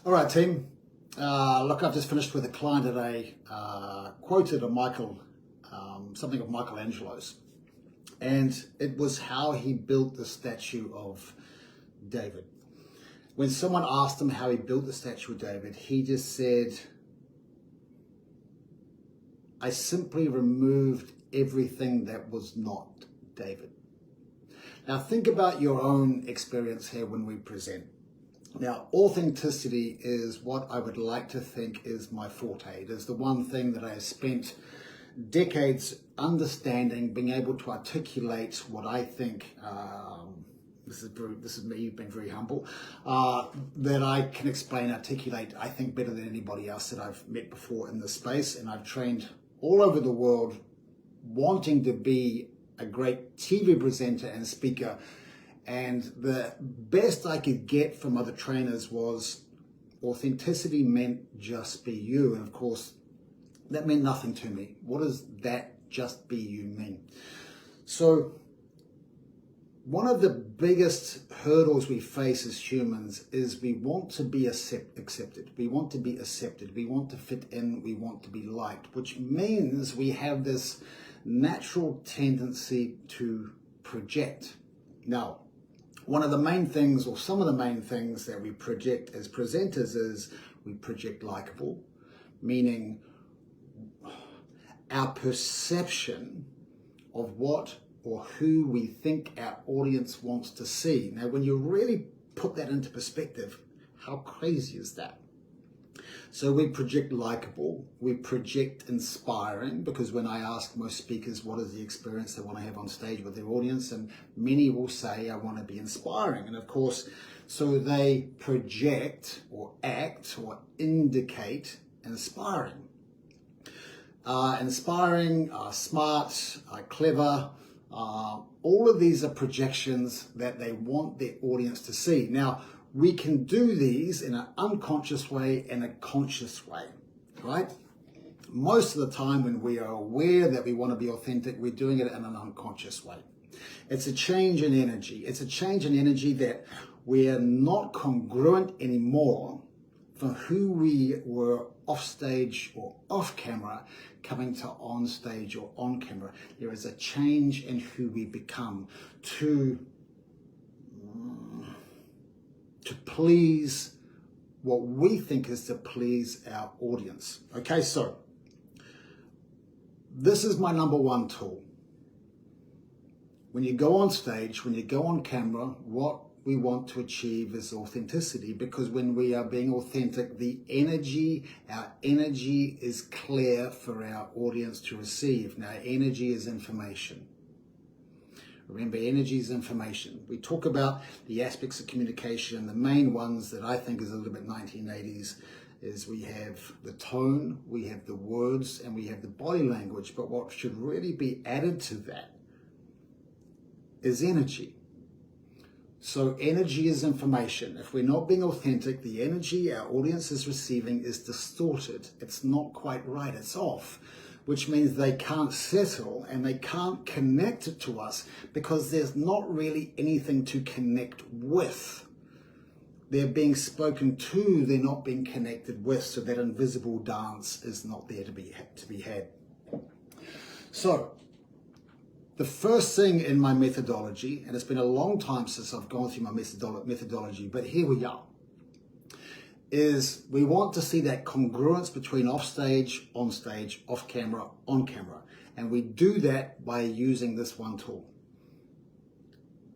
All right, team. Look, I've just finished with a client today. Quoted something of Michelangelo's, and it was how he built the statue of David. When someone asked him how he built the statue of David, he just said, "I simply removed everything that was not David." Now think about your own experience here when we present. Now, authenticity is what I would like to think is my forte. It is the one thing that I have spent decades understanding, being able to articulate what I think, this is me being very humble, that I can explain, articulate, I think better than anybody else that I've met before in this space. And I've trained all over the world wanting to be a great TV presenter and speaker. And the best I could get from other trainers was authenticity meant just be you. And of course, that meant nothing to me. What does that just be you mean? So one of the biggest hurdles we face as humans is we want to be accepted. We want to be accepted. We want to fit in. We want to be liked, which means we have this natural tendency to project. Now, one of the main things, or some of the main things that we project as presenters is we project likable, meaning our perception of what or who we think our audience wants to see. Now, when you really put that into perspective, how crazy is that? So we project likable, we project inspiring, because when I ask most speakers what is the experience they want to have on stage with their audience, and many will say, I want to be inspiring. And of course, so they project or act or indicate inspiring. Inspiring, smart, clever, all of these are projections that they want their audience to see. Now, we can do these in an unconscious way and a conscious way, right? Most of the time when we are aware that we want to be authentic, we're doing it in an unconscious way. It's a change in energy. It's a change in energy that we are not congruent anymore from who we were off stage or off camera, coming to on stage or on camera. There is a change in who we become to please what we think is to please our audience. Okay, so this is my number one tool. When you go on stage, when you go on camera, what we want to achieve is authenticity, because when we are being authentic, our energy is clear for our audience to receive. Now, energy is information. Remember, energy is information. We talk about the aspects of communication, and the main ones that I think is a little bit 1980s is we have the tone, we have the words, and we have the body language. But what should really be added to that is energy. So energy is information. If we're not being authentic, the energy our audience is receiving is distorted. It's not quite right. It's off, which means they can't settle and they can't connect it to us because there's not really anything to connect with. They're being spoken to, they're not being connected with, so that invisible dance is not there to be had. So, the first thing in my methodology, and it's been a long time since I've gone through my methodology, but here we are, is we want to see that congruence between off stage, off camera, on camera. And we do that by using this one tool.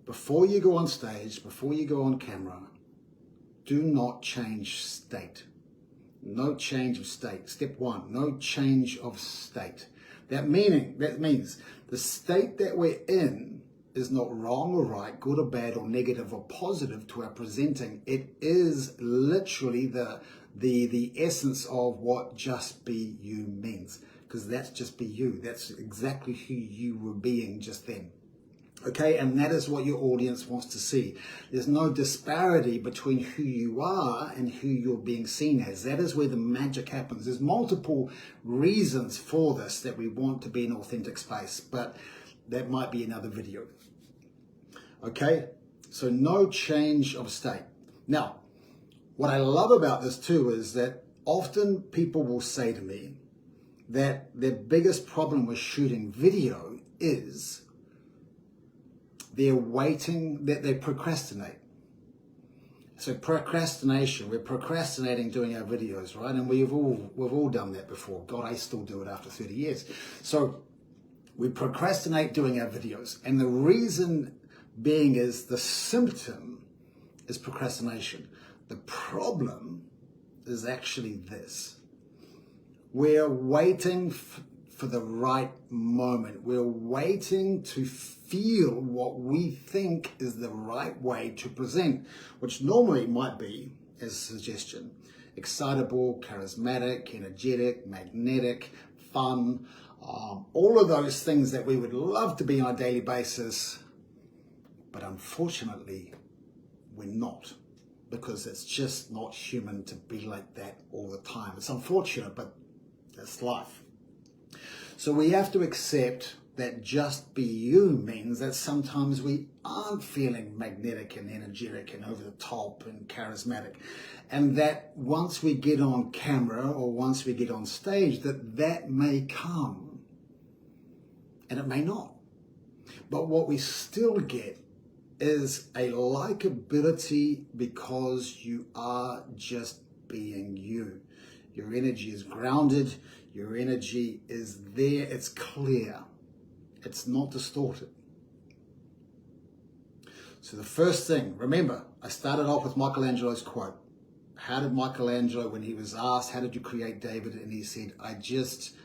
Before you go on stage, before you go on camera, do not change state. No change of state. Step one, no change of state. That means the state that we're in is not wrong or right, good or bad or negative or positive to our presenting. It is literally the essence of what just be you means, because that's just be you. That's exactly who you were being just then. Okay, and that is what your audience wants to see. There's no disparity between who you are and who you're being seen as. That is where the magic happens. There's multiple reasons for this that we want to be in an authentic space, but that might be another video. Okay, so no change of state. Now, What I love about this too is that often people will say to me that their biggest problem with shooting video is they're waiting, that they procrastinate. So procrastination, we're procrastinating doing our videos, right? And we've all done that before. God, I still do it after 30 years. So we procrastinate doing our videos. And the reason being is the symptom is procrastination. The problem is actually this. We're waiting for the right moment. We're waiting to feel what we think is the right way to present, which normally might be, as a suggestion, excitable, charismatic, energetic, magnetic, fun, all of those things that we would love to be on a daily basis, but unfortunately, we're not, because it's just not human to be like that all the time. It's unfortunate, but that's life. So we have to accept that just be you means that sometimes we aren't feeling magnetic and energetic and over the top and charismatic. And that once we get on camera or once we get on stage, that may come and it may not. But what we still get is a likability because you are just being you. Your energy is grounded, your energy is there, it's clear, it's not distorted. So the first thing, remember, I started off with Michelangelo's quote. How did Michelangelo, when he was asked, how did you create David? And he said, I just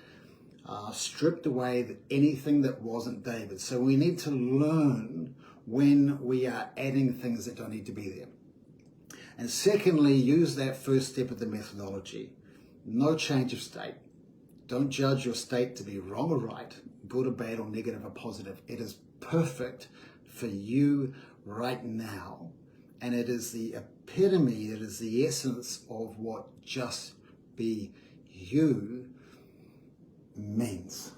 stripped away anything that wasn't David. So we need to learn when we are adding things that don't need to be there. And secondly, use that first step of the methodology. No change of state. Don't judge your state to be wrong or right, good or bad or negative or positive. It is perfect for you right now. And it is the epitome, it is the essence of what just be you means.